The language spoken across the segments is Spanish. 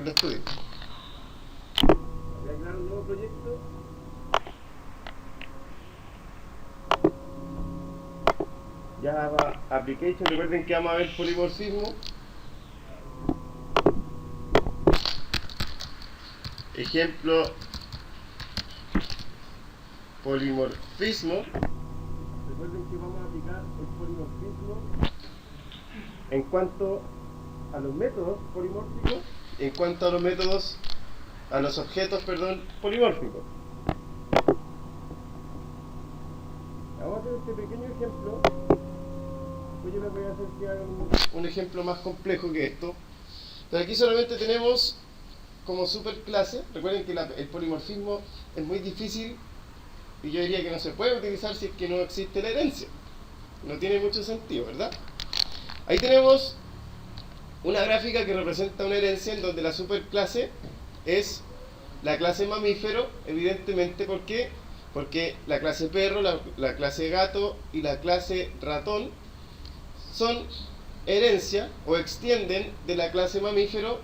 el estudio. Voy a crear un nuevo proyecto. Java Application, recuerden que vamos a ver polimorfismo. Ejemplo, polimorfismo. Recuerden que vamos a aplicar el polimorfismo en cuanto a los métodos polimórficos, en cuanto a los métodos, a los objetos, perdón, polimórficos. Vamos a hacer este pequeño ejemplo. Pues yo les voy a hacer que hagan un ejemplo más complejo que esto. Pero aquí solamente tenemos como superclase. Recuerden que el polimorfismo es muy difícil y yo diría que no se puede utilizar si es que no existe la herencia. No tiene mucho sentido, ¿verdad? Ahí tenemos una gráfica que representa una herencia en donde la superclase es la clase mamífero, evidentemente. ¿Por qué? Porque la clase perro, la clase gato y la clase ratón son herencia o extienden de la clase mamífero,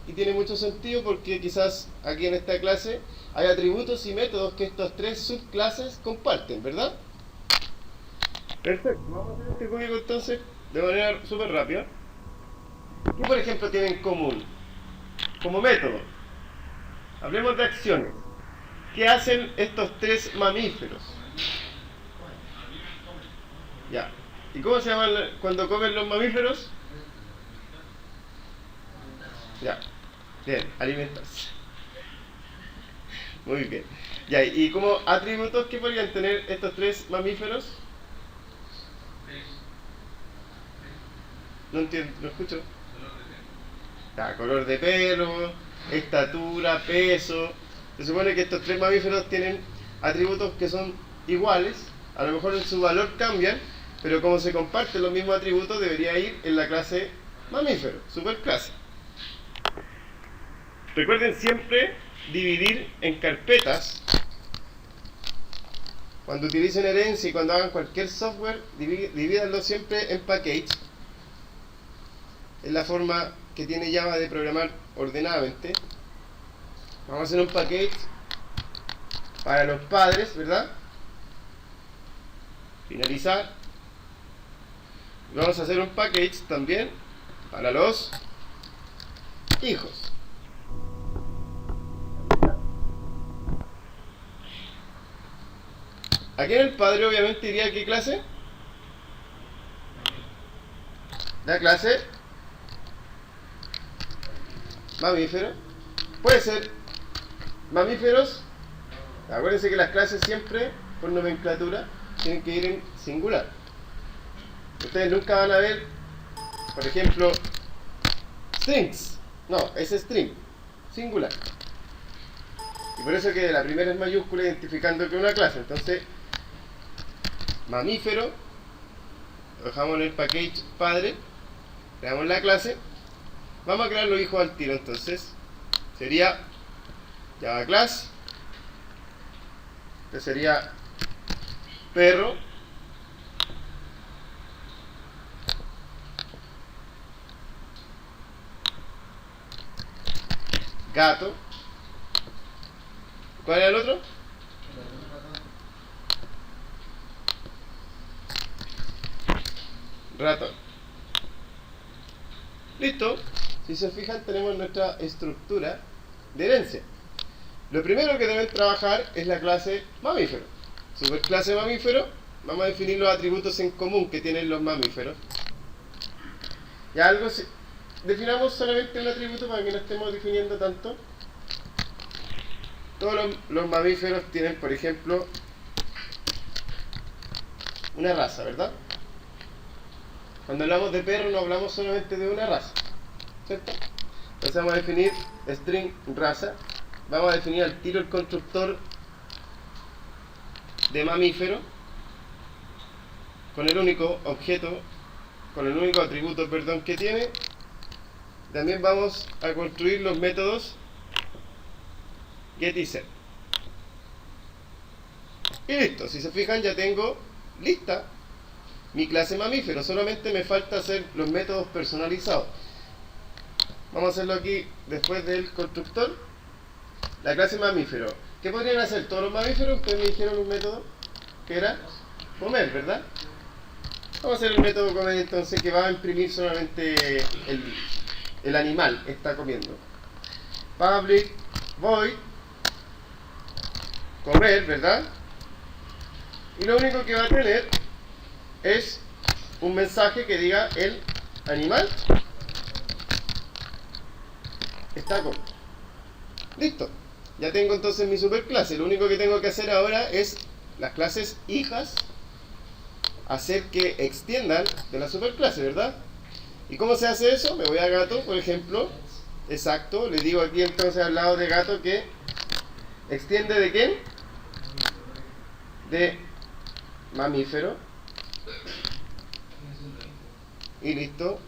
y tiene mucho sentido porque quizás aquí en esta clase hay atributos y métodos que estas tres subclases comparten, ¿verdad? Perfecto, vamos a hacer este código entonces de manera súper rápida. ¿Qué por ejemplo tienen en común? Como método, hablemos de acciones. ¿Qué hacen estos tres mamíferos? Ya. ¿Y cómo se llaman cuando comen los mamíferos? Ya. Bien, alimentarse. Muy bien. Ya, ¿y como atributos qué podrían tener estos tres mamíferos? No entiendo, no escucho. Ya, color de pelo, estatura, peso. Se supone que estos tres mamíferos tienen atributos que son iguales. A lo mejor en su valor cambian, pero como se comparten los mismos atributos, debería ir en la clase mamífero, superclase. Recuerden siempre dividir en carpetas. Cuando utilicen herencia y cuando hagan cualquier software, divídanlo siempre en package. Es la forma que tiene Java de programar ordenadamente. Vamos a hacer un package para los padres, ¿verdad? Finalizar. Vamos a hacer un package también para los hijos. Aquí en el padre obviamente iría a qué clase? La clase mamífero. Puede ser mamíferos. Acuérdense que las clases siempre, por nomenclatura, tienen que ir en singular. Ustedes nunca van a ver, por ejemplo, strings. No, es string, singular. Y por eso que la primera es mayúscula, identificando que es una clase. Entonces, mamífero, lo dejamos en el package padre, creamos la clase. Vamos a crear los hijos al tiro, entonces sería Java class, que sería perro, gato. ¿Cuál era el otro? Ratón. Listo. Si se fijan, tenemos nuestra estructura de herencia. Lo primero que deben trabajar es la clase mamífero. Superclase mamífero. Vamos a definir los atributos en común que tienen los mamíferos. Ya algo, definamos solamente un atributo para que no estemos definiendo tanto. Todos los mamíferos tienen, por ejemplo, una raza, ¿verdad? Cuando hablamos de perro no hablamos solamente de una raza, ¿cierto? Entonces vamos a definir string raza. Vamos a definir al tiro el constructor de mamífero con el único objeto, con el único atributo, perdón, que tiene. También vamos a construir los métodos get y set. Y listo, si se fijan ya tengo lista mi clase mamífero. Solamente me falta hacer los métodos personalizados. Vamos a hacerlo aquí después del constructor. La clase mamífero. ¿Qué podrían hacer todos los mamíferos? Ustedes me dijeron un método que era comer, ¿verdad? Vamos a hacer el método comer entonces, que va a imprimir solamente el animal que está comiendo. Public void comer, ¿verdad? Y lo único que va a tener es un mensaje que diga el animal está comiendo. Listo. Ya tengo entonces mi superclase. Lo único que tengo que hacer ahora es las clases hijas hacer que extiendan de la superclase, ¿verdad? ¿Y cómo se hace eso? Me voy a gato, por ejemplo. Exacto. Le digo aquí entonces al lado de gato que extiende de quién? De mamífero. Y listo.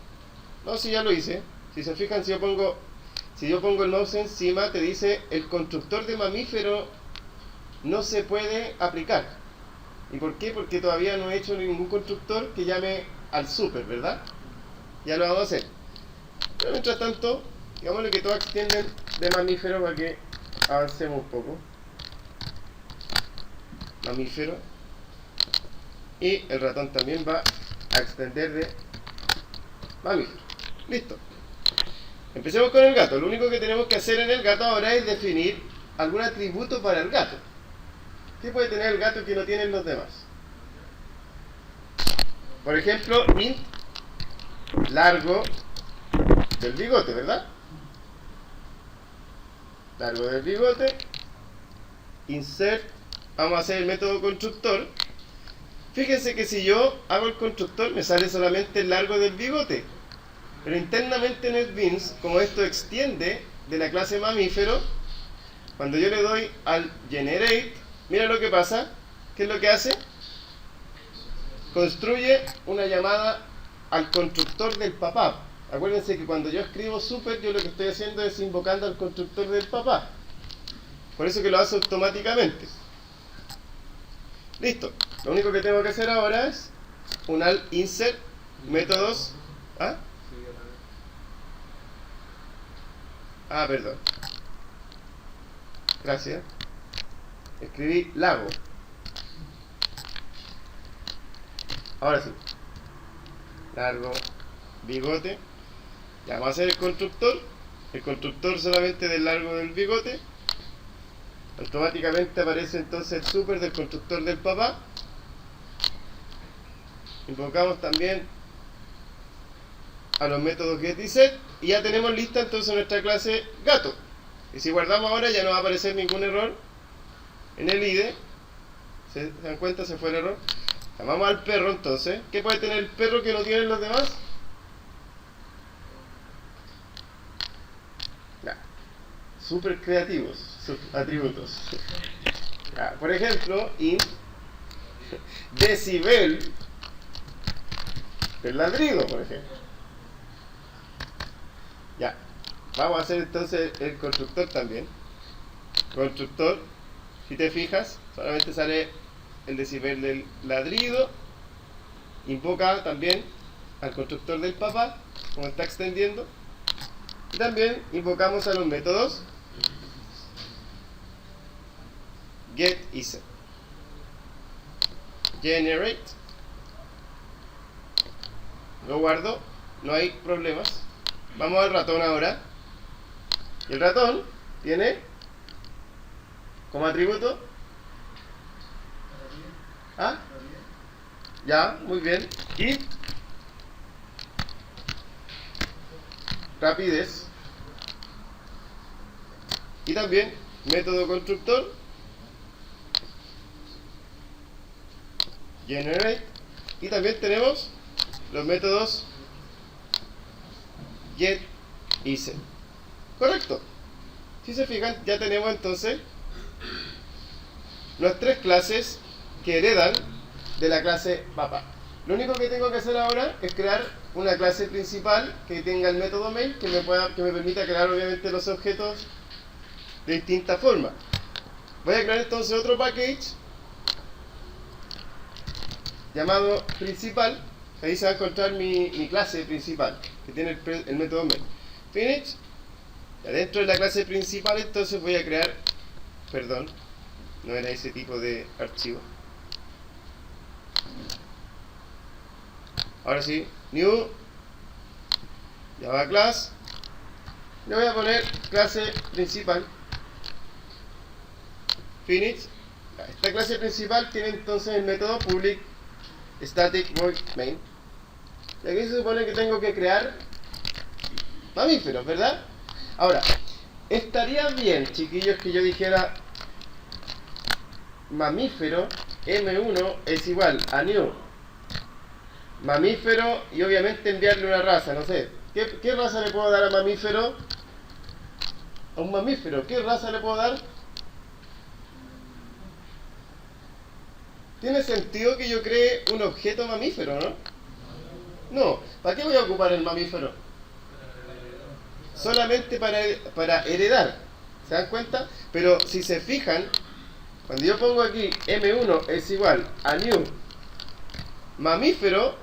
No, si ya lo hice. Si se fijan, si yo pongo el mouse encima, te dice el constructor de mamífero no se puede aplicar. ¿Y por qué? Porque todavía no he hecho ningún constructor que llame al super, ¿verdad? Ya lo vamos a hacer. Pero mientras tanto, digámosle que todos extienden de mamífero para que avancemos un poco. Mamífero. Y el ratón también va a extender de mamífero. Listo. Empecemos con el gato. Lo único que tenemos que hacer en el gato ahora es definir algún atributo para el gato. ¿Qué puede tener el gato que no tienen los demás? Por ejemplo, int largo del bigote, ¿verdad? Largo del bigote. Insert. Vamos a hacer el método constructor. Fíjense que si yo hago el constructor me sale solamente el largo del bigote. Pero internamente en NetBeans, como esto extiende de la clase mamífero, cuando yo le doy al generate, mira lo que pasa. ¿Qué es lo que hace? Construye una llamada al constructor del papá. Acuérdense que cuando yo escribo super, yo lo que estoy haciendo es invocando al constructor del papá. Por eso que lo hace automáticamente. Listo. Lo único que tengo que hacer ahora es un al insert métodos. Perdón. Gracias. Escribí lago. Ahora sí. Largo, bigote. Ya vamos a hacer el constructor. El constructor solamente del largo del bigote. Automáticamente aparece entonces el super del constructor del papá. Invocamos también a los métodos get y set. Y ya tenemos lista entonces nuestra clase gato. Y si guardamos ahora ya no va a aparecer ningún error en el IDE. ¿Se dan cuenta? Se fue el error. Llamamos al perro entonces. ¿Qué puede tener el perro que no tienen los demás? Súper creativos sus atributos. Por ejemplo, int decibel del ladrido, por ejemplo. Ya. Vamos a hacer entonces el constructor también. Constructor, si te fijas, solamente sale el decibel del ladrido. Invoca también al constructor del papá, como está extendiendo. Y también invocamos a los métodos get y set. Generate. Lo guardo, no hay problemas. Vamos al ratón ahora. Y el ratón tiene como atributo ya, muy bien. Y rapidez. Y también método constructor generate. Y también tenemos los métodos get y set. Correcto. Si se fijan, ya tenemos entonces las tres clases que heredan de la clase papá. Lo único que tengo que hacer ahora es crear una clase principal que tenga el método main que me permita crear obviamente los objetos de distintas formas. Voy a crear entonces otro package llamado principal. Ahí se va a encontrar mi clase principal que tiene el método main. Finish. Dentro de la clase principal entonces voy a crear, perdón, no era ese tipo de archivo. Ahora sí, new Java class. Le voy a poner clase principal. Finish. Esta clase principal tiene entonces el método public static void main. Y aquí se supone que tengo que crear mamíferos, ¿verdad? Ahora, estaría bien, chiquillos, que yo dijera mamífero M1 es igual a new mamífero y obviamente enviarle una raza, no sé. ¿Qué raza le puedo dar a mamífero? A un mamífero, ¿qué raza le puedo dar? ¿Tiene sentido que yo cree un objeto mamífero, no? No, ¿para qué voy a ocupar el mamífero? Solamente para heredar, ¿se dan cuenta? Pero si se fijan, cuando yo pongo aquí M1 es igual a new mamífero,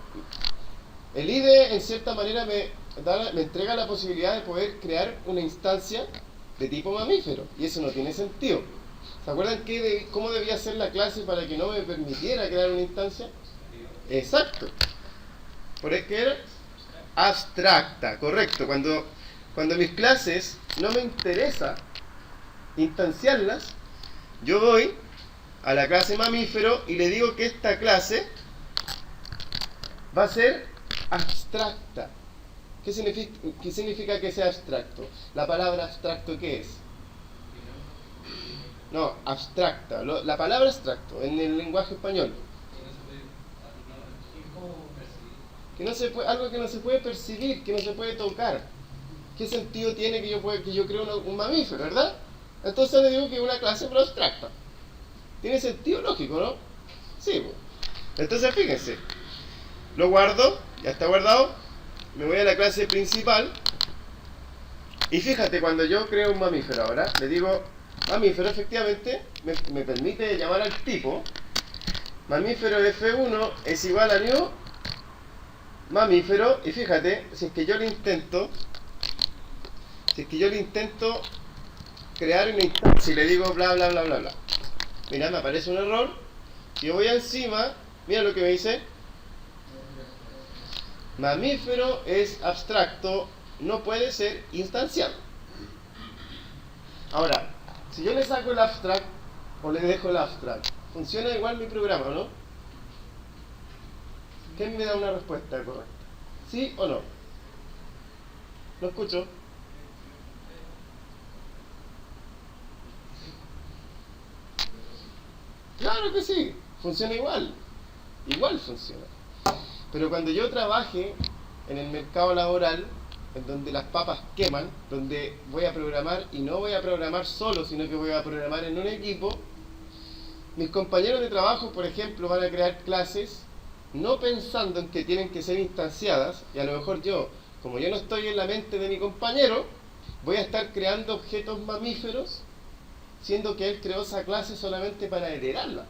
el IDE en cierta manera me entrega la posibilidad de poder crear una instancia de tipo mamífero, y eso no tiene sentido. ¿Se acuerdan cómo debía ser la clase para que no me permitiera crear una instancia? Exacto. ¿Por qué era? Abstracta, correcto. Cuando mis clases no me interesa instanciarlas, yo voy a la clase mamífero y le digo que esta clase va a ser abstracta. ¿Qué significa que sea abstracto? La palabra abstracto, ¿qué es? No, abstracta. La palabra abstracto en el lenguaje español. Algo que no se puede percibir, que no se puede tocar. ¿Qué sentido tiene que yo cree un mamífero, verdad? Entonces le digo que es una clase pero abstracta. Tiene sentido lógico, ¿no? Sí, pues. Entonces fíjense. Lo guardo, ya está guardado. Me voy a la clase principal. Y fíjate, cuando yo creo un mamífero ahora, le digo mamífero, efectivamente, me permite llamar al tipo. Mamífero F1 es igual a new mamífero. Y fíjate, si es que yo le intento crear una instancia y le digo bla bla bla bla bla, mira, me aparece un error. Yo voy encima, mira lo que me dice: mamífero es abstracto, no puede ser instanciado. Ahora, si yo le saco el abstract o le dejo el abstract, funciona igual mi programa, ¿no? ¿Quién me da una respuesta correcta? ¿Sí o no? ¿Lo escucho? Claro que sí, funciona igual. Igual funciona. Pero cuando yo trabaje en el mercado laboral, en donde las papas queman, donde voy a programar, y no voy a programar solo, sino que voy a programar en un equipo, mis compañeros de trabajo, por ejemplo, van a crear clases no pensando en que tienen que ser instanciadas, y a lo mejor yo, como yo no estoy en la mente de mi compañero, voy a estar creando objetos mamíferos, siendo que él creó esa clase solamente para heredarla.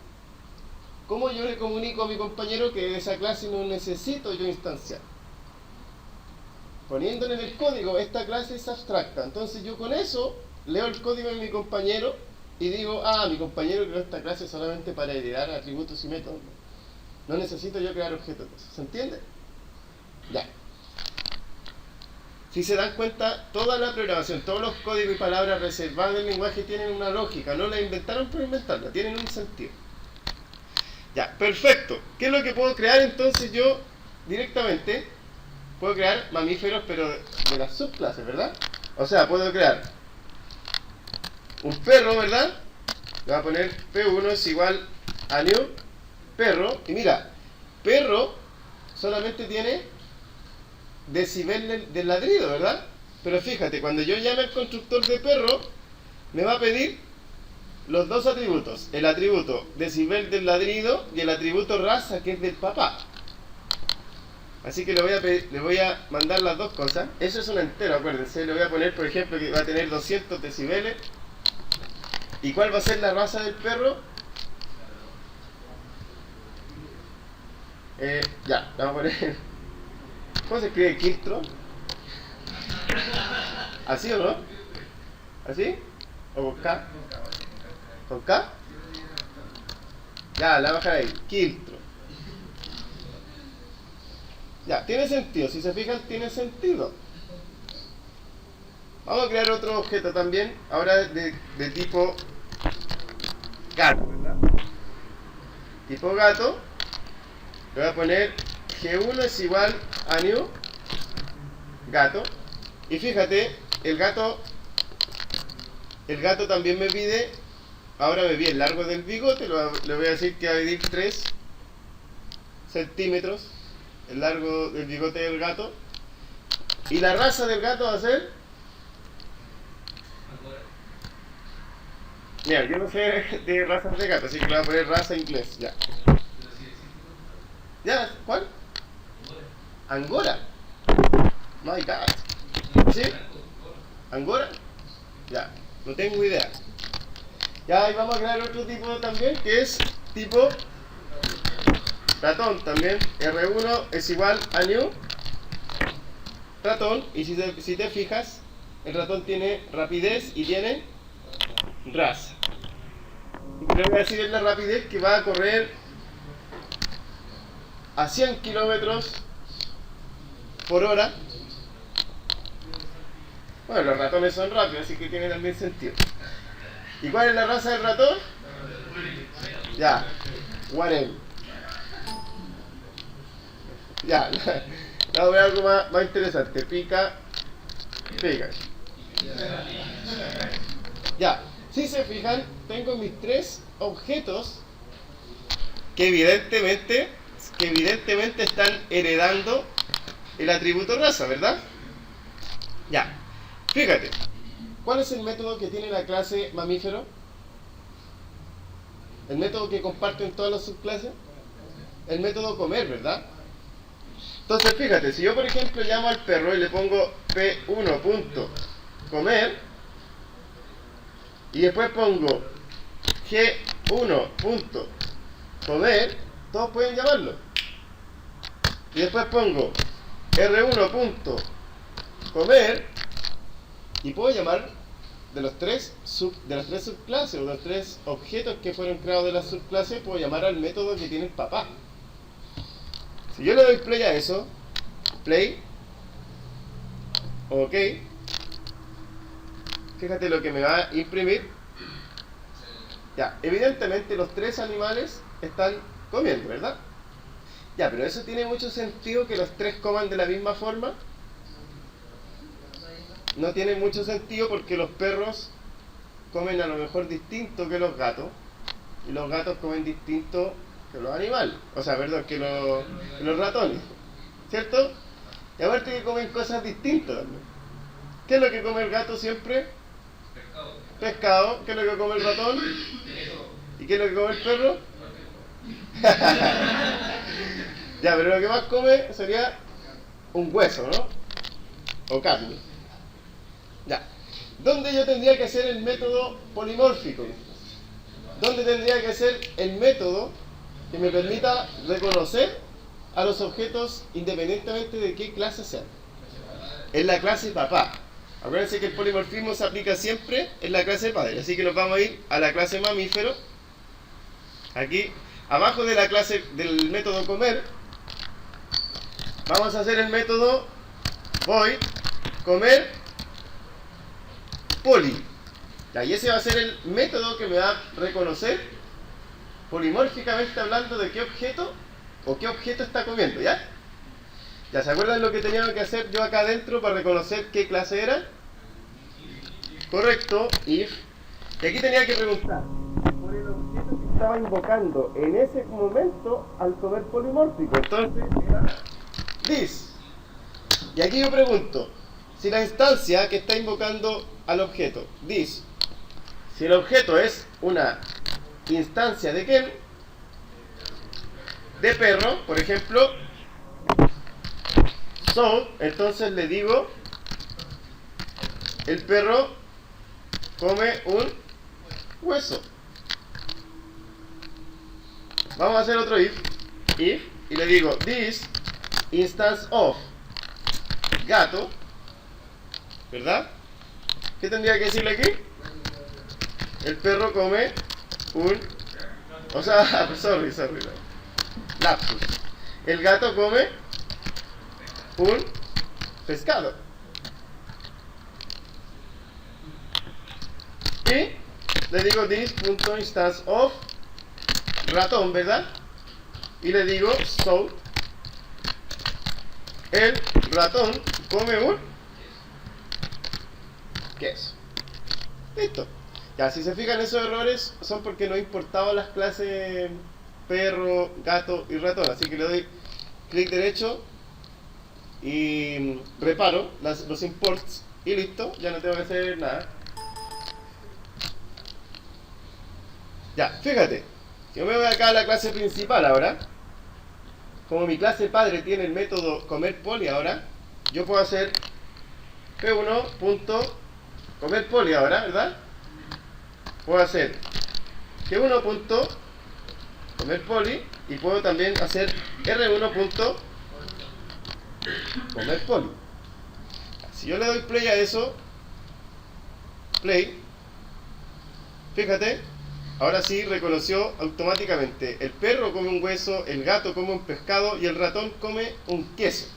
¿Cómo yo le comunico a mi compañero que esa clase no necesito yo instanciar? Poniéndole en el código, esta clase es abstracta. Entonces yo con eso leo el código de mi compañero y digo, mi compañero creó esta clase solamente para heredar atributos y métodos. No necesito yo crear objetos. ¿Se entiende? Ya. Si se dan cuenta, toda la programación, todos los códigos y palabras reservadas del lenguaje tienen una lógica. No la inventaron por inventarla, tienen un sentido. Ya, perfecto. ¿Qué es lo que puedo crear entonces yo directamente? Puedo crear mamíferos, pero de las subclases, ¿verdad? O sea, puedo crear un perro, ¿verdad? Le voy a poner P1 es igual a new perro. Y mira, perro solamente tiene decibel del ladrido, ¿verdad? Pero fíjate, cuando yo llame al constructor de perro, me va a pedir los dos atributos: el atributo decibel del ladrido y el atributo raza, que es del papá. Así que le voy a mandar las dos cosas. Eso es un entero, acuérdense. Le voy a poner, por ejemplo, que va a tener 200 decibeles. ¿Y cuál va a ser la raza del perro? Ya, le vamos a poner... ¿Cómo se escribe Quiltro? ¿Así o no? ¿Así? ¿O con K? ¿Con K? Ya, la baja ahí. Quiltro. Ya, tiene sentido. Si se fijan, tiene sentido. Vamos a crear otro objeto también. Ahora de tipo gato, ¿verdad? Tipo gato. Le voy a poner G1 es igual a new gato. Y fíjate, el gato también me pide, ahora me pide el largo del bigote, le voy a decir que va a medir 3 centímetros el largo del bigote del gato. Y la raza del gato va a ser... Mira, yo no sé de razas de gato, así que le voy a poner raza inglés, ya. ¿Ya? ¿Cuál? Angora. My God. ¿Sí? ¿Angora? Ya, no tengo idea. Ya, y vamos a crear otro tipo también, que es tipo ratón también. R1 es igual a new ratón. Y si te fijas, el ratón tiene rapidez y tiene raza. Y le voy a decir en la rapidez que va a correr a 100 kilómetros por hora. Bueno, los ratones son rápidos, así que tiene también sentido. ¿Y cuál es la raza del ratón? Ya, Warren. Ya, vamos a ver algo más interesante. Pica. Ya, si se fijan, tengo mis 3 objetos que evidentemente están heredando el atributo raza, ¿verdad? Ya, fíjate, ¿cuál es el método que tiene la clase mamífero? El método que comparten todas las subclases. El método comer, ¿verdad? Entonces fíjate, si yo por ejemplo llamo al perro y le pongo P1.comer y después pongo G1.comer, todos pueden llamarlo. Y después pongo R1.comer y puedo llamar de las tres subclases o de los 3 objetos que fueron creados de las subclases, puedo llamar al método que tiene el papá. Si yo le doy play a eso, play, ok, fíjate lo que me va a imprimir. Ya, evidentemente los 3 animales están comiendo, ¿verdad? Ya, pero eso tiene mucho sentido que los 3 coman de la misma forma. No tiene mucho sentido porque los perros comen a lo mejor distinto que los gatos y los gatos comen distinto que los animales, o sea, perdón, que los ratones, ¿cierto? Y aparte que comen cosas distintas también. ¿Qué es lo que come el gato siempre? Pescado. ¿Qué es lo que come el ratón? ¿Y qué es lo que come el perro? Ya, pero lo que más come sería un hueso, ¿no? O carne. Ya. ¿Dónde yo tendría que hacer el método polimórfico? ¿Dónde tendría que hacer el método que me permita reconocer a los objetos independientemente de qué clase sean? En la clase papá. Acuérdense que el polimorfismo se aplica siempre en la clase padre, así que nos vamos a ir a la clase mamífero. Aquí, abajo de la clase del método comer, vamos a hacer el método void comer poli. Y ese va a ser el método que me va a reconocer polimórficamente hablando de qué objeto o qué objeto está comiendo, ¿ya? ¿Ya se acuerdan lo que tenía que hacer yo acá adentro para reconocer qué clase era? Correcto, if. Y aquí tenía que preguntar por el objeto que estaba invocando en ese momento al comer polimórfico. Entonces era this. Y aquí yo pregunto, si la instancia que está invocando al objeto, this, si el objeto es una instancia de Ken, de perro, por ejemplo, so, entonces le digo, el perro come un hueso. Vamos a hacer otro if, y le digo, this instance of gato, ¿verdad? ¿Qué tendría que decirle aquí? El perro come un... O sea, sorry. Lapsus. El gato come un pescado. Y le digo this.instance of ratón, ¿verdad? Y le digo so el ratón come un queso. Listo. Ya, si se fijan, esos errores son porque no he importado las clases perro, gato y ratón. Así que le doy clic derecho y reparo los imports y listo, ya no tengo que hacer nada. Ya, fíjate, yo me voy acá a la clase principal ahora. Como mi clase padre tiene el método comer poly ahora, yo puedo hacer g1.comer poly ahora, ¿verdad? Puedo hacer g1.comer poly y puedo también hacer r1.comer poly. Si yo le doy play a eso, play, fíjate, ahora sí reconoció automáticamente. El perro come un hueso, el gato come un pescado y el ratón come un queso.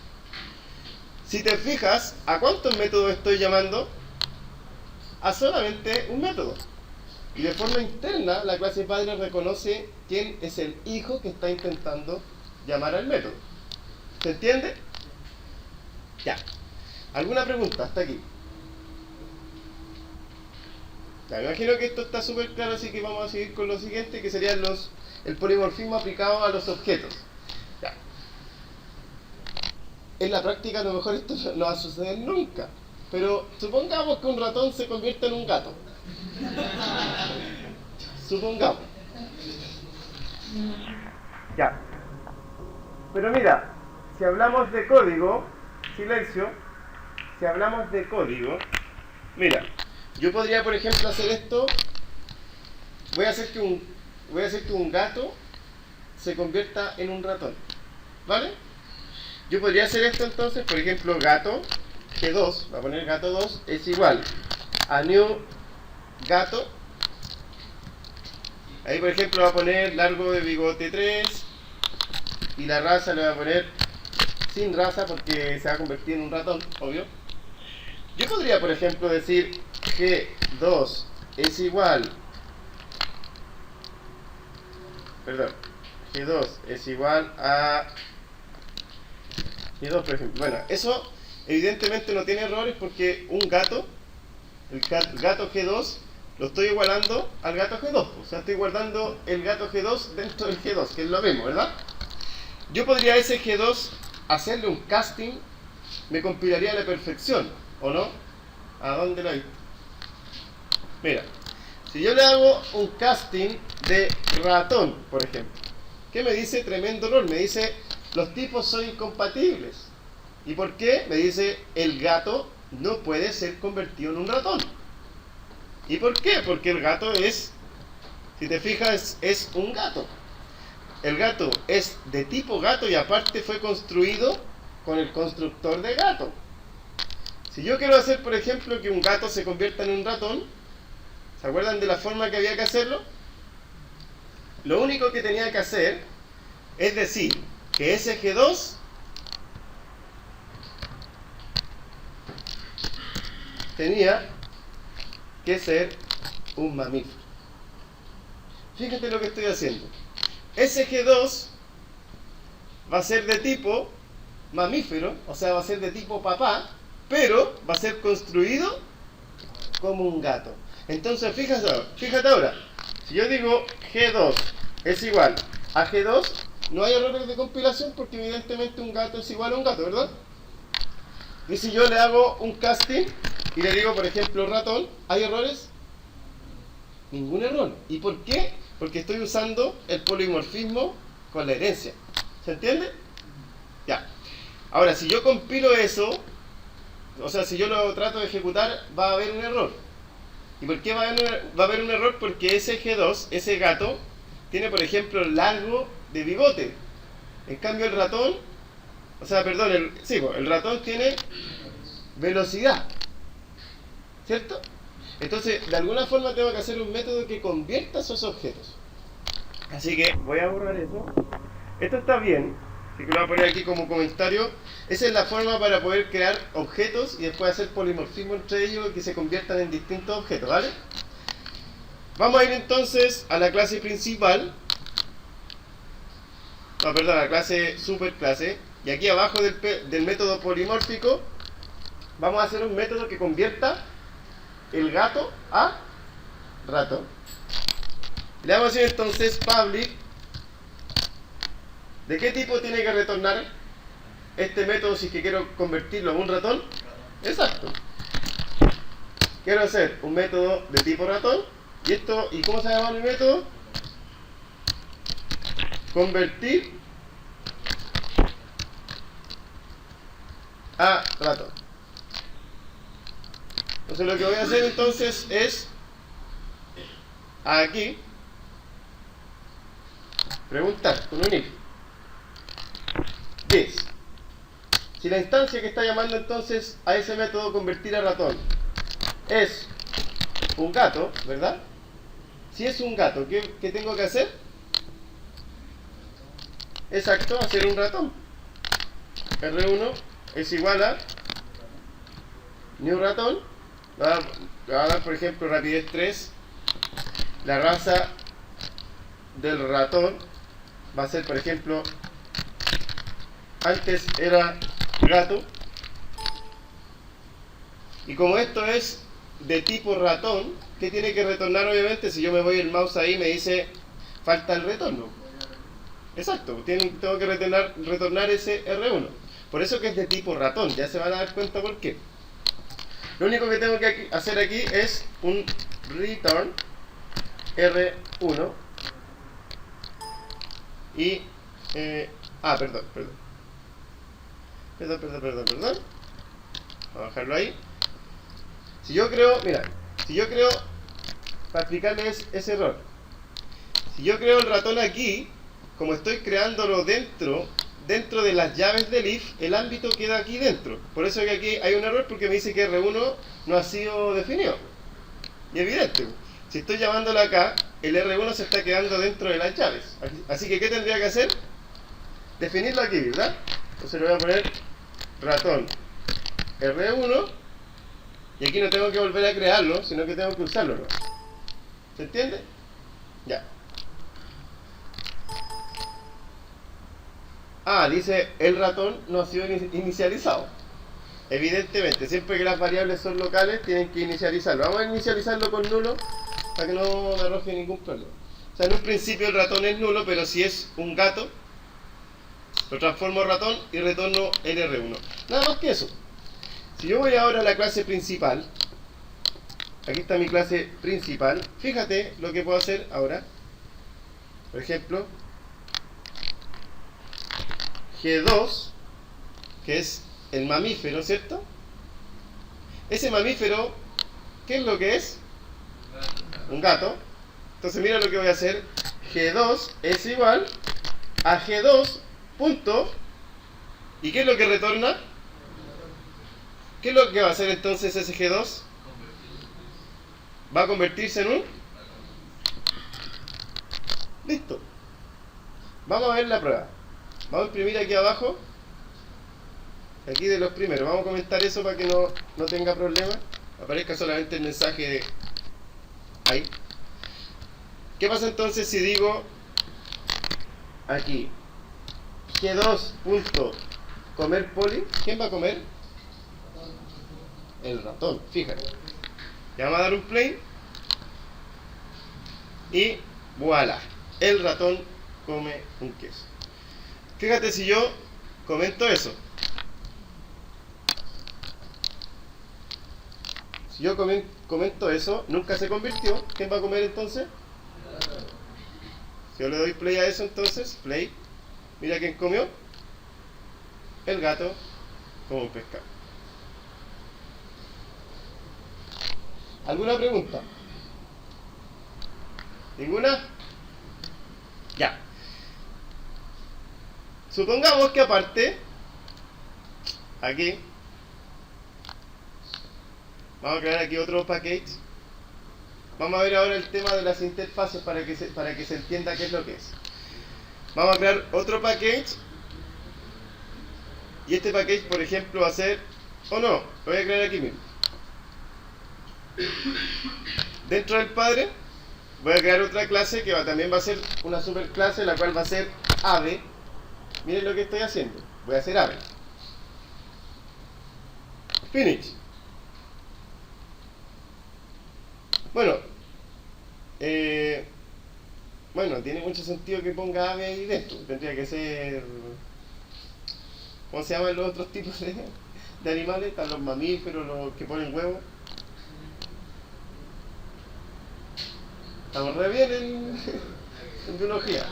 Si te fijas, ¿a cuántos métodos estoy llamando? A solamente un método. Y de forma interna, la clase padre reconoce quién es el hijo que está intentando llamar al método. ¿Se entiende? Ya. ¿Alguna pregunta hasta aquí? Ya, me imagino que esto está súper claro, así que vamos a seguir con lo siguiente, que serían el polimorfismo aplicado a los objetos. Ya. En la práctica a lo mejor esto no va a suceder nunca, pero supongamos que un ratón se convierte en un gato. Supongamos. Ya. Pero mira, si hablamos de código, silencio, si hablamos de código, mira, yo podría, por ejemplo, hacer esto. Voy a hacer que un gato se convierta en un ratón, ¿vale? Yo podría hacer esto entonces, por ejemplo, gato G2, voy a poner gato 2, es igual a new gato. Ahí, por ejemplo, voy a poner largo de bigote 3 y la raza le voy a poner sin raza porque se va a convertir en un ratón, obvio. Yo podría, por ejemplo, decir G2 es igual, G2 es igual a G2, por ejemplo. Bueno, eso evidentemente no tiene errores porque un gato, el gato G2, lo estoy igualando al gato G2. O sea, estoy guardando el gato G2 dentro del G2, que es lo mismo, ¿verdad? Yo podría a ese G2 hacerle un casting, me compilaría a la perfección, ¿o no? ¿A dónde lo hay? Mira, si yo le hago un casting de ratón, por ejemplo, ¿qué me dice? Tremendo error. Me dice, los tipos son incompatibles. ¿Y por qué? Me dice, el gato no puede ser convertido en un ratón. ¿Y por qué? Porque el gato es, si te fijas, es un gato. El gato es de tipo gato y aparte fue construido con el constructor de gato. Si yo quiero hacer, por ejemplo, que un gato se convierta en un ratón, ¿se acuerdan de la forma que había que hacerlo? Lo único que tenía que hacer es decir que ese G2 tenía que ser un mamífero. Fíjate lo que estoy haciendo. Ese G2 va a ser de tipo mamífero, o sea, va a ser de tipo papá, pero va a ser construido como un gato. Entonces, fíjate ahora, si yo digo G2 es igual a G2, no hay errores de compilación porque evidentemente un gato es igual a un gato, ¿verdad? Y si yo le hago un casting y le digo, por ejemplo, ratón, ¿hay errores? Ningún error. ¿Y por qué? Porque estoy usando el polimorfismo con la herencia. ¿Se entiende? Ya. Ahora, si yo compilo eso, o sea, si yo lo trato de ejecutar, va a haber un error. ¿Y por qué va a haber un error? Porque ese G2, ese gato, tiene, por ejemplo, largo de bigote. En cambio, el ratón, el ratón tiene velocidad. ¿cierto? Entonces, de alguna forma tengo que hacer un método que convierta esos objetos. Así que voy a borrar eso. Esto está bien, así que lo voy a poner aquí como comentario. Esa es la forma para poder crear objetos y después hacer polimorfismo entre ellos y que se conviertan en distintos objetos, ¿vale? Vamos a ir entonces a la clase principal. No, perdón, a la clase superclase. Y aquí abajo del método polimórfico vamos a hacer un método que convierta el gato a ratón. Le vamos a decir entonces public. ¿De qué tipo tiene que retornar este método si es que quiero convertirlo en un ratón? Exacto. Quiero hacer un método de tipo ratón. ¿Y cómo se llama mi método? Convertir a ratón. Entonces lo que voy a hacer entonces es aquí preguntar con un if. This. Si la instancia que está llamando entonces a ese método convertir a ratón es un gato, ¿verdad? Si es un gato, ¿qué tengo que hacer? Exacto, hacer un ratón. R1 es igual a new ratón. Le voy a dar por ejemplo rapidez 3. La raza del ratón va a ser por ejemplo, antes era gato, y como esto es de tipo ratón, ¿qué tiene que retornar? Obviamente si yo me voy el mouse ahí me dice falta el retorno. Exacto, tengo que retornar ese R1. Por eso que es de tipo ratón, ya se van a dar cuenta por qué. Lo único que tengo que hacer aquí es un return R1 y perdón. Vamos a bajarlo ahí. Si yo creo, para explicarles ese error, si yo creo el ratón aquí, como estoy creándolo dentro de las llaves del if, el ámbito queda aquí dentro. Por eso que aquí hay un error, porque me dice que R1 no ha sido definido. Y evidente, si estoy llamándolo acá, el R1 se está quedando dentro de las llaves. Así que, ¿qué tendría que hacer? Definirlo aquí, ¿verdad? Entonces le voy a poner ratón R1, y aquí no tengo que volver a crearlo, sino que tengo que usarlo, ¿no? ¿Se entiende? Ya. Dice el ratón no ha sido inicializado. Evidentemente, siempre que las variables son locales, tienen que inicializarlo. Vamos a inicializarlo con nulo para que no me arroje ningún problema. O sea, en un principio el ratón es nulo, pero si es un gato, lo transformo en ratón y retorno el R1. Nada más que eso. Si yo voy ahora a la clase principal, aquí está mi clase principal, fíjate lo que puedo hacer ahora. Por ejemplo, G2, que es el mamífero, ¿cierto? Ese mamífero, ¿qué es lo que es? Un gato. Entonces mira lo que voy a hacer. G2 es igual a G2 punto. ¿Y qué es lo que retorna? ¿Qué es lo que va a hacer entonces ese G2? Va a convertirse en un... Listo. Vamos a ver la prueba. Vamos a imprimir aquí abajo. Aquí de los primeros. Vamos a comentar eso para que no tenga problema. Aparezca solamente el mensaje de ahí. ¿Qué pasa entonces si digo aquí G2 punto comer poli? ¿Quién va a comer? El ratón, fíjate. Le vamos a dar un play y voilà, el ratón come un queso. Fíjate si yo comento eso. Si yo comento eso, nunca se convirtió. ¿Quién va a comer entonces? Si yo le doy play a eso entonces, play, mira quién comió. El gato como un pescado. ¿Alguna pregunta? ¿Ninguna? Ya. Supongamos que aparte, aquí, Vamos a crear aquí otro package. Vamos a ver ahora el tema de las interfaces para que se entienda qué es lo que es. Vamos a crear otro package. Y este package, por ejemplo, va a ser... O no, lo voy a crear aquí mismo. Dentro del padre voy a crear otra clase que también va a ser una superclase, la cual va a ser ave. Miren lo que estoy haciendo. Voy a hacer ave. Finish. Bueno, tiene mucho sentido que ponga ave ahí dentro. Tendría que ser... ¿Cómo se llaman los otros tipos de animales? Están los mamíferos, los que ponen huevos. Estamos re bien en biología.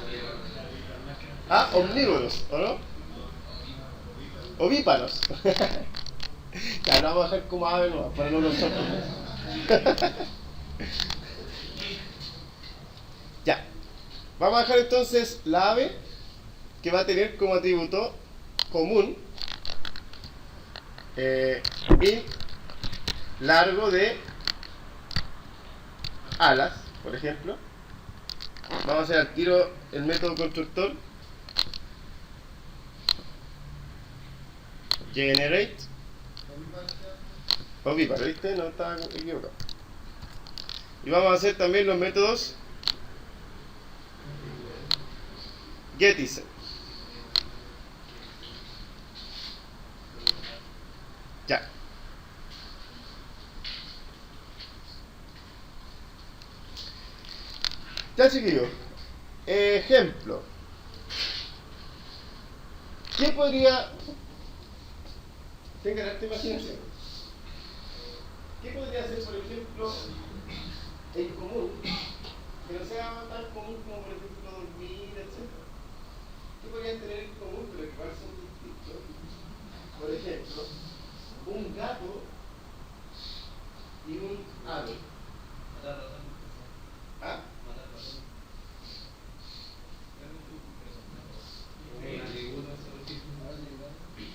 Ah, omnívoros, ¿o no? Ovíparos. Ya, no vamos a dejar como ave nomás, para no nosotros. Ya. Vamos a dejar entonces la ave, que va a tener como atributo común int largo de alas, por ejemplo. Vamos a hacer al tiro el método constructor generate ovíparo, ¿viste? No estaba equivocado. Y vamos a hacer también los métodos getIsem. Ya. Ya, chiquillos. Ejemplo. ¿Qué podría... Tengan esta imaginación. ¿Qué podría ser, por ejemplo, en común, que no sea tan común como, por ejemplo, dormir, etc.? ¿Qué podrían tener en común, pero que igual son distintos? Por ejemplo, un gato y un ave. ¿Ah?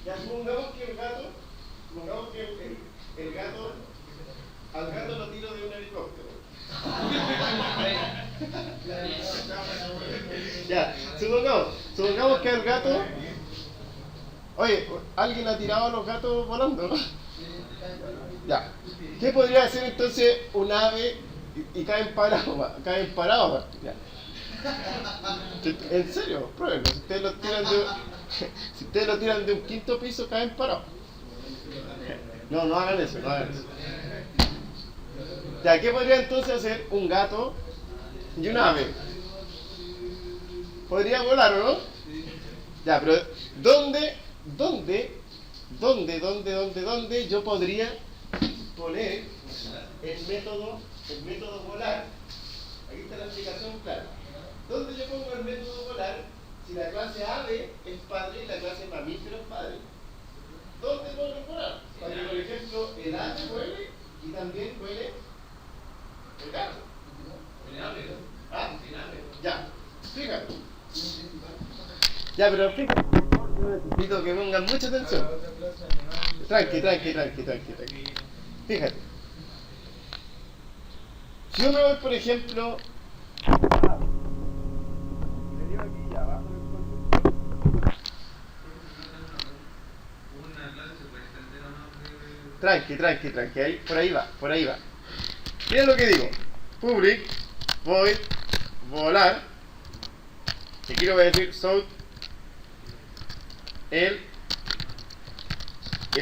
Ya supongamos que el gato, al gato lo tiro de un helicóptero. Ya, supongamos que el gato... Oye, ¿alguien ha tirado a los gatos volando, no? Ya. ¿Qué podría ser entonces un ave y caen parados? Ya. En serio, pruébenlo. Si ustedes lo tiran de un quinto piso, caen parados. No hagan eso, Ya, ¿qué podría entonces hacer un gato y un ave? ¿Podría volar o no? Ya, pero ¿dónde yo podría poner el método volar? Aquí está la explicación clara. ¿Dónde yo pongo el método volar si la clase ave es padre y la clase mamífero es padre? ¿Dónde pongo el volar? Para que, por ejemplo, el ave vuele y también vuele el gato. ¿Ah? Ya, fíjate. Ya, pero fíjate. Necesito que pongan mucha atención. Tranqui. Fíjate. Si yo me voy, por ejemplo, le digo aquí abajo del tranqui, ahí, por ahí va. Miren lo que digo. Public void volar. Y aquí lo voy a decir south. El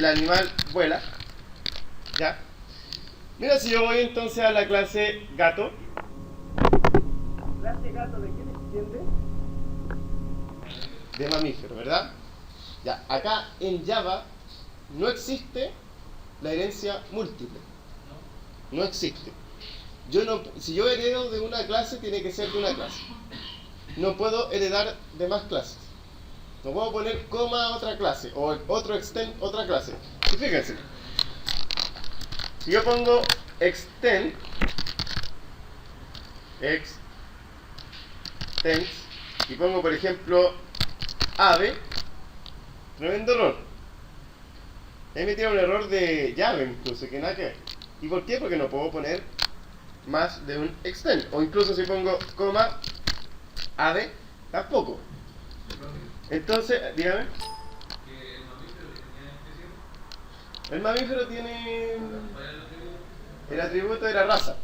animal vuela. ¿Ya? Mira, si yo voy entonces a la clase gato. ¿Clase gato de qué se entiende? De mamífero, ¿verdad? Ya, acá en Java no existe la herencia múltiple. No existe. Si yo heredo de una clase, tiene que ser de una clase. No puedo heredar de más clases. No puedo poner coma a otra clase o otro extend otra clase. Y fíjense, si yo pongo extend y pongo, por ejemplo, ave, tremendo error. Ahí me tira un error de llave incluso, que nada que ver. ¿Y por qué? Porque no puedo poner más de un extend. O incluso si pongo coma, ave, tampoco. Entonces, dígame. El mamífero tiene el atributo de la raza.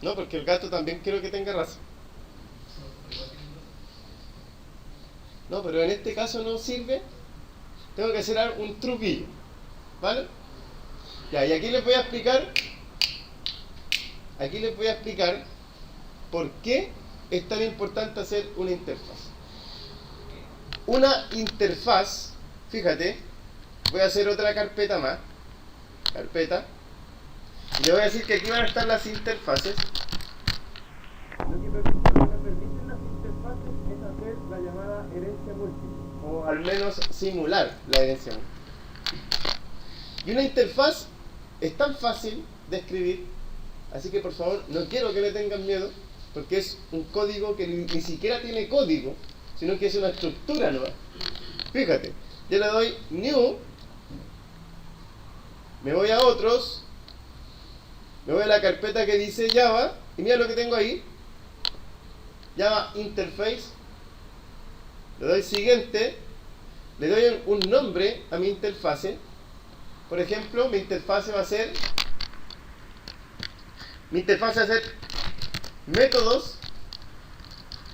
No, porque el gato también quiero que tenga raza. No, pero en este caso no sirve. Tengo que hacer un truquillo, ¿vale? Ya, y aquí les voy a explicar por qué es tan importante hacer una interfaz. Una interfaz, fíjate, voy a hacer otra carpeta más, y le voy a decir que aquí van a estar las interfaces. Lo que me permiten las interfaces es hacer la llamada herencia múltiple, o al menos simular la herencia múltiple. Y una interfaz es tan fácil de escribir, así que por favor no quiero que le tengan miedo, porque es un código que ni siquiera tiene código, sino que es una estructura nueva. Fíjate, yo le doy new, me voy a otros, me voy a la carpeta que dice Java, y mira lo que tengo ahí, Java Interface, le doy siguiente, le doy un nombre a mi interfase. Por ejemplo, mi interfase va a ser métodos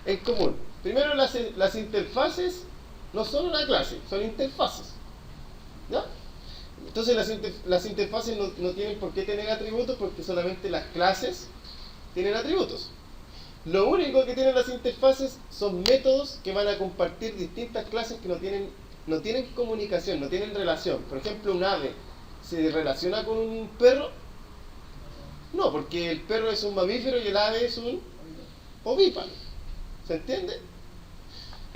en común. Primero, las interfaces no son una clase, son interfaces, ¿ya? Entonces las interfaces no tienen por qué tener atributos, porque solamente las clases tienen atributos. Lo único que tienen las interfaces son métodos que van a compartir distintas clases que no tienen comunicación, no tienen relación. Por ejemplo, un ave ¿se relaciona con un perro? No, porque el perro es un mamífero y el ave es un ovíparo. ¿Se entiende?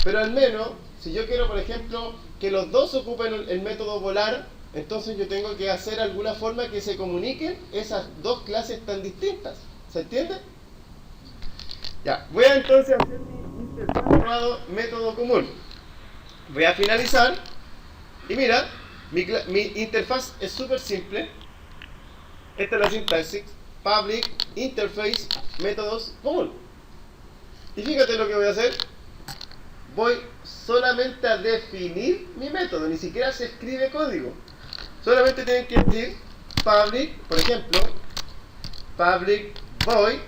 Pero al menos, si yo quiero, por ejemplo, que los dos ocupen el método volar, entonces yo tengo que hacer alguna forma que se comuniquen esas dos clases tan distintas. ¿Se entiende? Ya, voy a entonces hacer mi interfaz llamado método común. Voy a finalizar y mira, mi interfaz es súper simple. Esta es la sintaxis: public interface métodos común. Y fíjate lo que voy a hacer. Voy solamente a definir mi método, ni siquiera se escribe código. Solamente tienen que decir public, por ejemplo, public void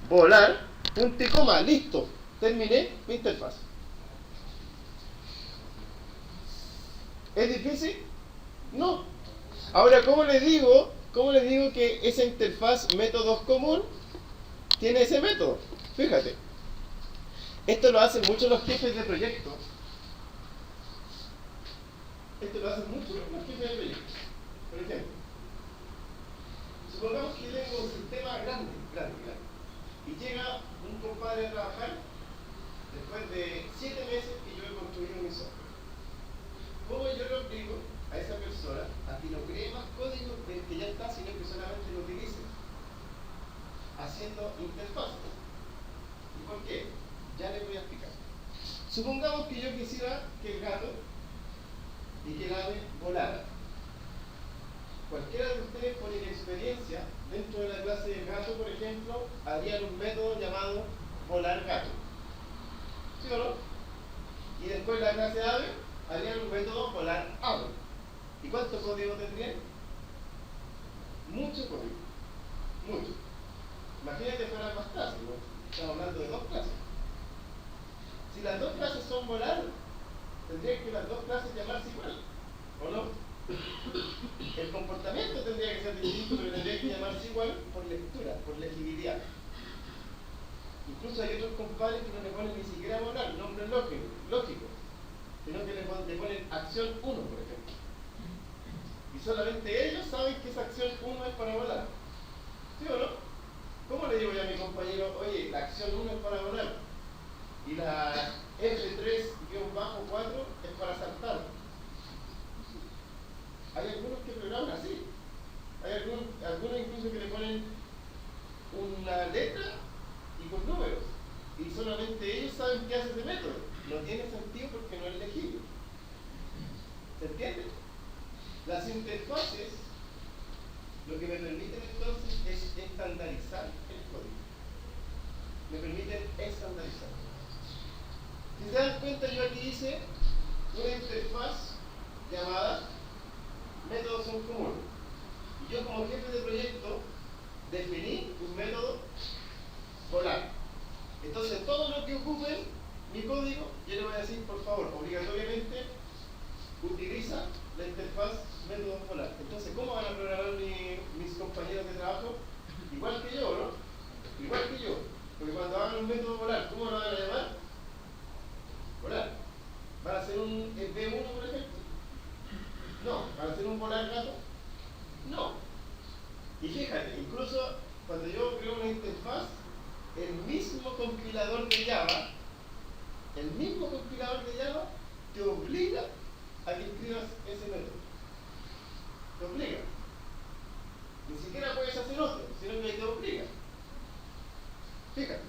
volar, punto y coma, listo, terminé mi interfaz. ¿Es difícil? No. Ahora, ¿cómo le digo que esa interfaz métodos común tiene ese método? Fíjate. Esto lo hacen muchos los jefes de proyecto. Por ejemplo, supongamos que tengo un sistema grande. Y llega un compadre a trabajar después de 7 meses que yo he construido mi software. ¿Cómo yo le obligo a esa persona a que no cree más código del que ya está, sino que solamente lo utilice? Haciendo interfaces. ¿Y por qué? Ya les voy a explicar. Supongamos que yo quisiera que el gato y que el ave volara. Cualquiera de ustedes con inexperiencia dentro de la clase del gato, por ejemplo, harían un método llamado volar gato. ¿Sí o no? Y después la clase ave harían un método volar ave. ¿Y cuánto código tendrían? Mucho código. Mucho. Imagínate fueran más clases, ¿no? Estamos hablando de 2 clases. Si las 2 clases son volar, tendrían que las 2 clases llamarse igual, ¿o no? El comportamiento tendría que ser distinto, pero tendría que llamarse igual por lectura, por legibilidad. Incluso hay otros compadres que no le ponen ni siquiera volar, nombre lógico, sino que le ponen acción 1, por ejemplo. Y solamente ellos saben que esa acción 1 es para volar. ¿Sí o no? ¿Cómo le digo yo a mi compañero, oye, la acción 1 es para volar y la F3-4 es para saltar? Hay algunos que programan así. Hay algunos incluso que le ponen una letra y con números. Y solamente ellos saben qué hace ese método. interfaces lo que me permiten entonces es estandarizar el código. Me permiten estandarizar. Si se dan cuenta, yo aquí hice una interfaz llamada métodos en común. Y yo como jefe de proyecto definí un método volar. Entonces todo lo que ocupen mi código, yo le voy a decir, por favor, obligatoriamente utiliza la interfaz método volar. Entonces, ¿cómo van a programar mis compañeros de trabajo? Igual que yo, ¿no? Igual que yo. Porque cuando hagan un método volar, ¿cómo lo van a llamar? Volar. ¿Van a hacer un B1, por ejemplo? No. ¿Van a hacer un volar gato? No. Y fíjate, incluso cuando yo creo una interfaz, el mismo compilador de Java te obliga a que escribas ese método. Te obliga. Ni siquiera puedes hacer otro, sino que te obliga. Fíjate.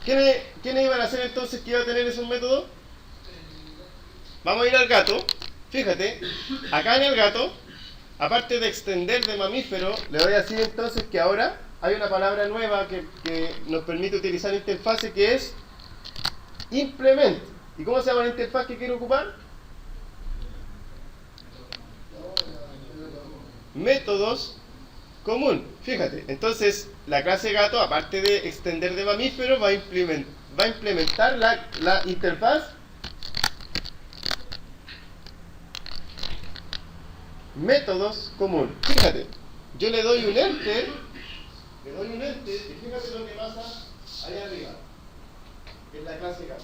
¿Quiénes iban a hacer entonces que iba a tener esos métodos? Vamos a ir al gato. Fíjate, acá en el gato, aparte de extender de mamífero, le voy a decir entonces que ahora hay una palabra nueva que nos permite utilizar interfaces, que es implement. ¿Y cómo se llama la interfaz que quiero ocupar? Métodos común. Fíjate, entonces la clase gato, aparte de extender de mamífero, va a implementar la interfaz métodos común. Fíjate, yo le doy un enter, y fíjate lo que pasa ahí arriba, en la clase gato.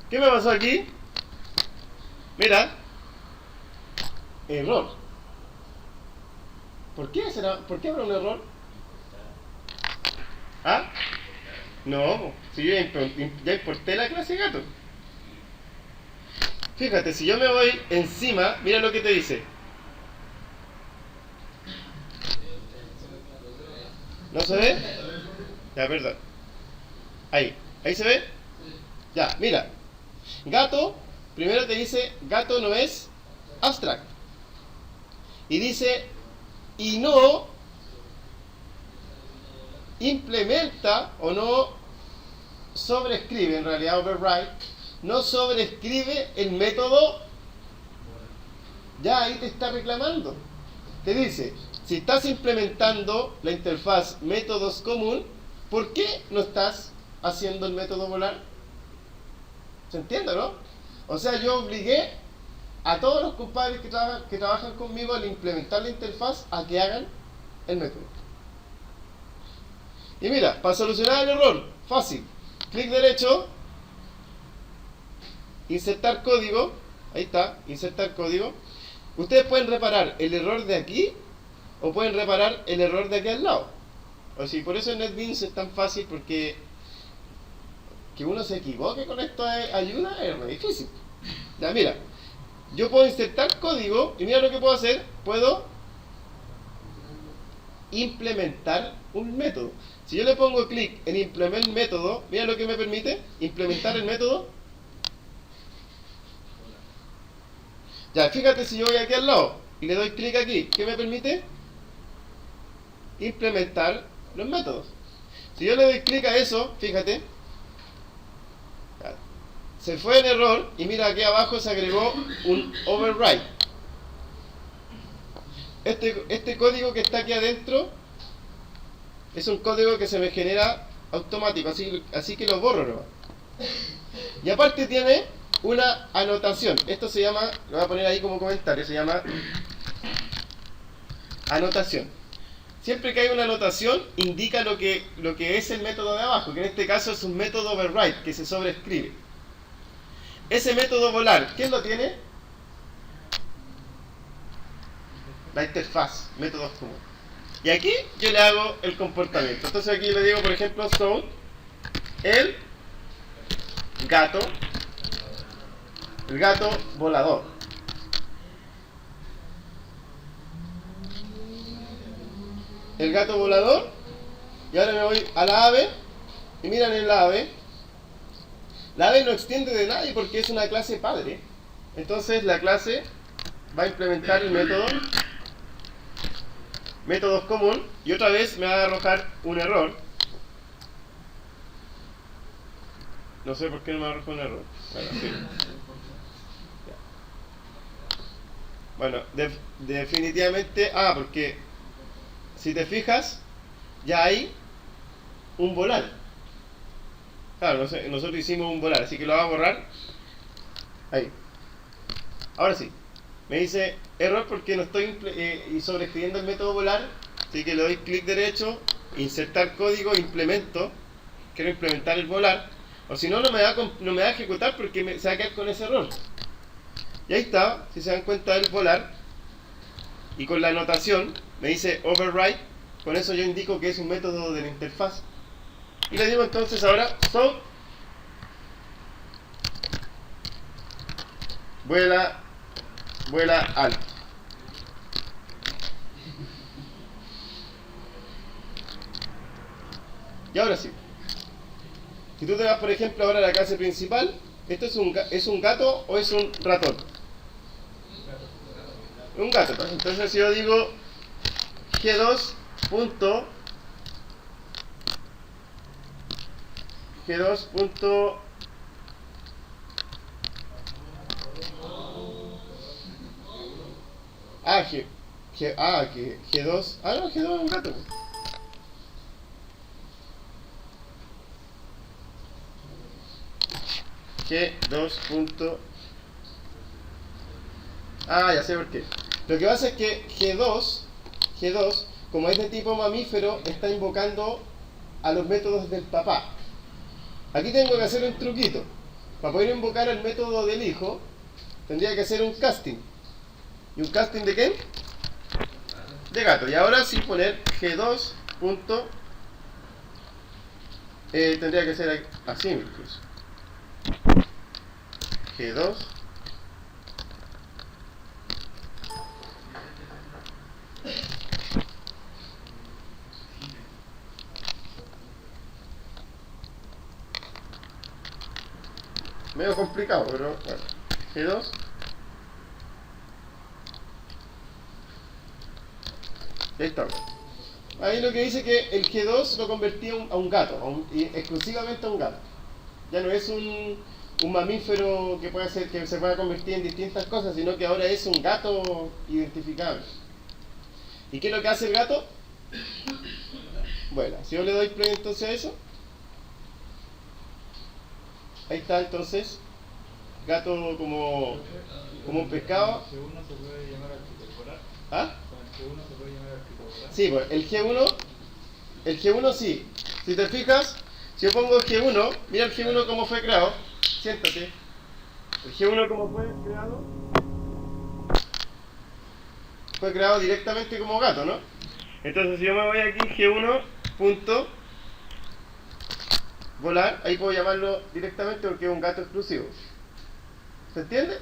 ¿Qué me pasó aquí? Mira, error. ¿Por qué habrá un error? ¿Ah? No, si yo ya importé la clase gato. Fíjate, si yo me voy encima, mira lo que te dice. ¿No se ve? Ya, perdón. Ahí se ve. Ya, mira. Gato, primero te dice, gato no es abstract. Y dice, y no implementa o no sobrescribe, en realidad override, no sobrescribe el método. Ya ahí te está reclamando. Te dice, si estás implementando la interfaz métodos común, ¿por qué no estás haciendo el método volar? ¿Se entiende, no? O sea, yo obligué a todos los compadres que trabajan conmigo al implementar la interfaz a que hagan el método. Y mira, para solucionar el error, fácil. Clic derecho, insertar código. Ahí está, insertar código. Ustedes pueden reparar el error de aquí o pueden reparar el error de aquí al lado. O sea, por eso en NetBeans es tan fácil, porque que uno se equivoque con esta ayuda es muy difícil. Ya, mira, yo puedo insertar código y mira lo que puedo hacer. Puedo implementar un método. Si yo le pongo clic en implement método, mira lo que me permite implementar el método. Ya, fíjate, si yo voy aquí al lado y le doy clic aquí, ¿qué me permite? Implementar los métodos. Si yo le doy clic a eso, fíjate, se fue el error y mira, aquí abajo se agregó un override. Este código que está aquí adentro es un código que se me genera automático, así que lo borro nomás. Y aparte tiene una anotación. Esto se llama, lo voy a poner ahí como comentario, se llama anotación. Siempre que hay una anotación, indica lo que es el método de abajo, que en este caso es un método override, que se sobrescribe. Ese método volar, ¿quién lo tiene? La interfaz, métodos comunes. Y aquí yo le hago el comportamiento. Entonces aquí le digo, por ejemplo, son el gato volador. El gato volador. Y ahora me voy a la ave. Y miran en la ave. La AVE no extiende de nadie porque es una clase padre. Entonces la clase va a implementar el métodos común, y otra vez me va a arrojar un error. No sé por qué no me arroja un error. Bueno, sí. Bueno, definitivamente... porque si te fijas, ya hay un volar. Claro, nosotros hicimos un volar, así que lo voy a borrar. Ahí. Ahora sí. Me dice error porque no estoy sobreescribiendo el método volar. Así que le doy clic derecho, insertar código, implemento. Quiero implementar el volar. O si no, no me va a ejecutar porque se va a quedar con ese error. Y ahí está, si se dan cuenta del volar. Y con la anotación me dice override. Con eso yo indico que es un método de la interfaz. Y le digo entonces ahora, vuela alto. Y ahora sí. Si tú te vas, por ejemplo, ahora a la clase principal, ¿esto es un gato o es un ratón? Un gato. Entonces si yo digo G2. G2. No, G2 es un gato. G2. Ya sé por qué. Lo que pasa es que G2, como es de tipo mamífero, está invocando a los métodos del papá. Aquí tengo que hacer un truquito. Para poder invocar al método del hijo, tendría que hacer un casting. ¿Y un casting de qué? De gato. Y ahora sí poner G2. Tendría que ser así incluso. G2. Medio complicado, pero bueno. G2. Ahí está. Ahí lo que dice que el G2 lo convertía a un gato, exclusivamente a un gato. Ya no es un mamífero que se pueda convertir en distintas cosas, sino que ahora es un gato identificable. ¿Y qué es lo que hace el gato? Bueno, si yo le doy play entonces a eso, ahí está entonces, gato como un pescado. ¿Con el G1 se puede llamar arquitectural? ¿Ah? ¿Con el G1 se puede llamar arquitectural? Sí, pues el G1 sí. Si te fijas, si yo pongo el G1, mira el G1 cómo fue creado. Siéntate. El G1 cómo fue creado. Fue creado directamente como gato, ¿no? Entonces si yo me voy aquí, G1 punto volar, ahí puedo llamarlo directamente porque es un gato exclusivo. ¿Se entiende?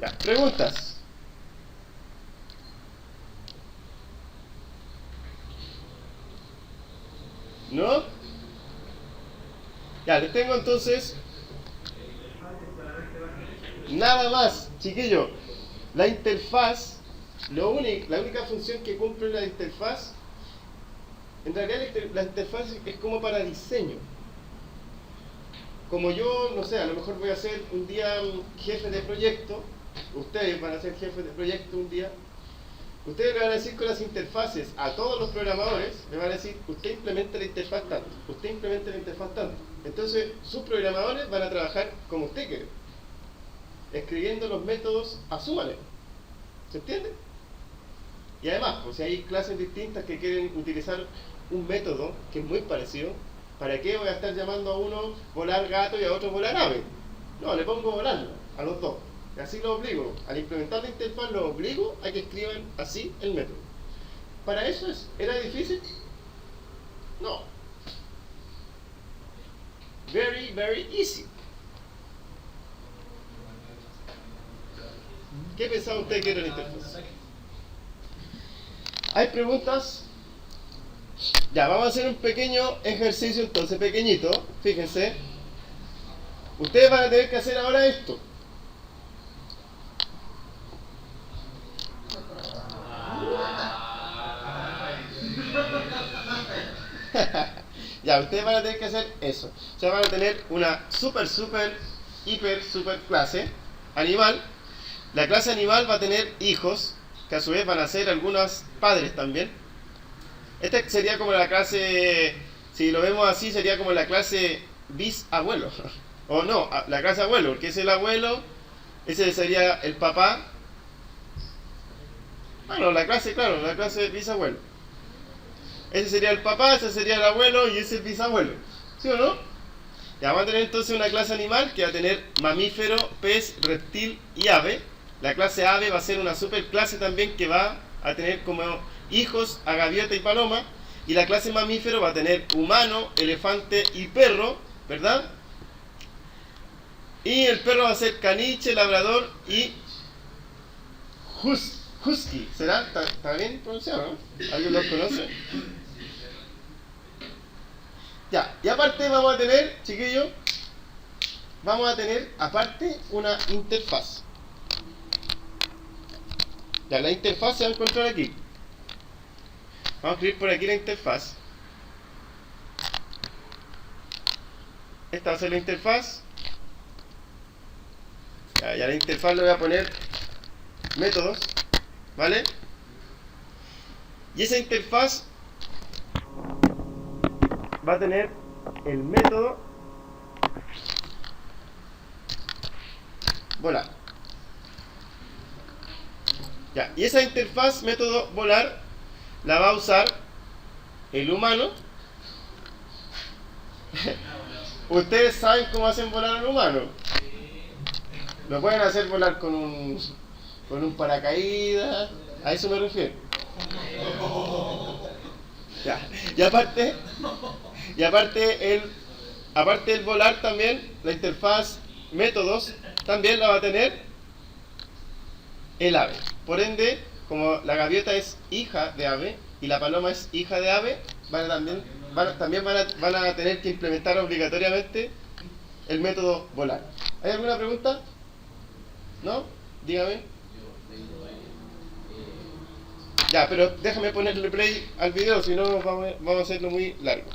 Ya, preguntas. ¿No? Ya, les tengo entonces nada más, chiquillo. La interfaz, la única función que cumple la interfaz, en realidad la interfaz es como para diseño. Como yo, no sé, a lo mejor voy a ser un día jefe de proyecto, ustedes van a ser jefes de proyecto un día, ustedes le van a decir con las interfaces a todos los programadores, le van a decir, usted implementa la interfaz tanto, usted implementa la interfaz tanto. Entonces, sus programadores van a trabajar como usted quiere, escribiendo los métodos a su manera. ¿Se entiende? Y además, pues si hay clases distintas que quieren utilizar un método que es muy parecido, ¿para qué voy a estar llamando a uno volar gato y a otro volar ave? No, le pongo volarlo a los dos. Y así lo obligo. Al implementar la interfaz lo obligo a que escriban así el método. ¿Para eso era difícil? No. Very, very easy. ¿Qué pensaba usted que era la interfaz? ¿Hay preguntas? Ya, vamos a hacer un pequeño ejercicio entonces, pequeñito. Fíjense. Ustedes van a tener que hacer ahora esto. Ya, ustedes van a tener que hacer eso. O sea, van a tener una super clase animal. La clase animal va a tener hijos, que a su vez van a ser algunos padres también. Esta sería como la clase, si lo vemos así, sería como la clase bisabuelo. O no, la clase abuelo, porque es el abuelo, ese sería el papá. Bueno, la clase, claro, la clase bisabuelo. Ese sería el papá, ese sería el abuelo y ese es el bisabuelo. ¿Sí o no? Ya vamos a tener entonces una clase animal que va a tener mamífero, pez, reptil y ave. La clase ave va a ser una super clase también que va a tener como hijos a gaviota y paloma. Y la clase mamífero va a tener humano, elefante y perro, ¿verdad? Y el perro va a ser caniche, labrador y husky. ¿Será? ¿Está bien pronunciado, no? ¿Alguien los conoce? Ya, y aparte vamos a tener, chiquillos, vamos a tener aparte una interfaz. Ya, la interfaz se va a encontrar aquí. Vamos a escribir por aquí la interfaz. Esta va a ser la interfaz. Ya la interfaz le voy a poner métodos, ¿vale? Y esa interfaz va a tener el método volar. Ya, y esa interfaz método volar la va a usar el humano. Ustedes saben cómo hacen volar al humano. Lo pueden hacer volar con un paracaídas. A eso me refiero. Ya. Y aparte el volar también, la interfaz métodos también la va a tener el ave. Por ende, como la gaviota es hija de ave y la paloma es hija de ave, van a tener que implementar obligatoriamente el método volar. ¿Hay alguna pregunta? ¿No? Dígame. Ya, pero déjame ponerle play al video, si no vamos a hacerlo muy largo.